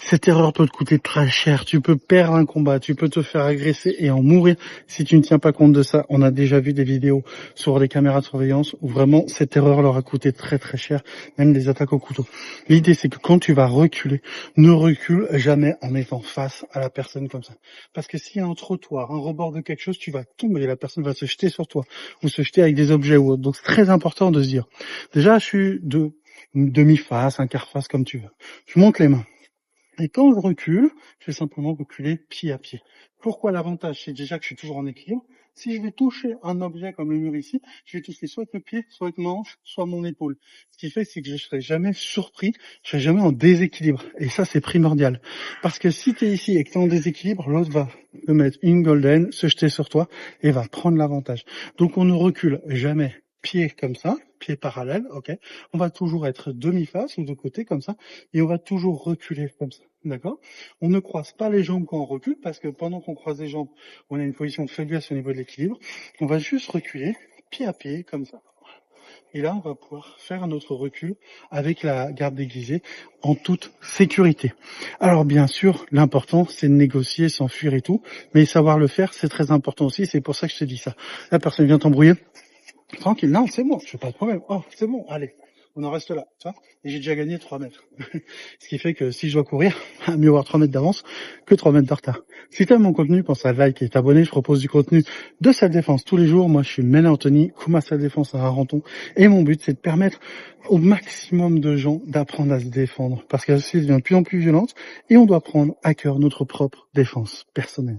Cette erreur peut te coûter très cher. Tu peux perdre un combat, tu peux te faire agresser et en mourir si tu ne tiens pas compte de ça. On a déjà vu des vidéos sur les caméras de surveillance où vraiment cette erreur leur a coûté très très cher, même des attaques au couteau. L'idée c'est que quand tu vas reculer, ne recule jamais en étant face à la personne comme ça. Parce que s'il y a un trottoir, un rebord de quelque chose, tu vas tomber et la personne va se jeter sur toi ou se jeter avec des objets ou autre. Donc c'est très important de se dire, déjà je suis de une demi-face, un quart face comme tu veux. Je monte les mains. Et quand je recule, je vais simplement reculer pied à pied. Pourquoi l'avantage? C'est déjà que je suis toujours en équilibre. Si je vais toucher un objet comme le mur ici, je vais toucher soit avec le pied, soit avec ma hanche, soit mon épaule. Ce qui fait, c'est que je ne serai jamais surpris, je serai jamais en déséquilibre. Et ça, c'est primordial. Parce que si tu es ici et que tu es en déséquilibre, l'autre va te mettre une golden, se jeter sur toi et va prendre l'avantage. Donc on ne recule jamais pied comme ça, pied parallèle, ok. On va toujours être demi-face ou de côté comme ça, et on va toujours reculer comme ça, d'accord. On ne croise pas les jambes quand on recule, parce que pendant qu'on croise les jambes, on a une position de faiblesse au niveau de l'équilibre. On va juste reculer, pied à pied, comme ça. Et là, on va pouvoir faire notre recul avec la garde déguisée en toute sécurité. Alors bien sûr, l'important, c'est de négocier sans fuir et tout, mais savoir le faire, c'est très important aussi, c'est pour ça que je te dis ça. La personne vient t'embrouiller. Tranquille, non, c'est bon, je fais pas de problème. Oh, c'est bon, allez, on en reste là, tu vois. Et j'ai déjà gagné 3 mètres. Ce qui fait que si je dois courir, mieux avoir 3 mètres d'avance que 3 mètres de retard. Si tu aimes mon contenu, pense à like et t'abonner. Je propose du contenu de self-défense tous les jours. Moi, je suis Mel Anthony, Kuma Self-Défense à Rarenton. Et mon but, c'est de permettre au maximum de gens d'apprendre à se défendre. Parce que la société devient de plus en plus violente et on doit prendre à cœur notre propre défense personnelle.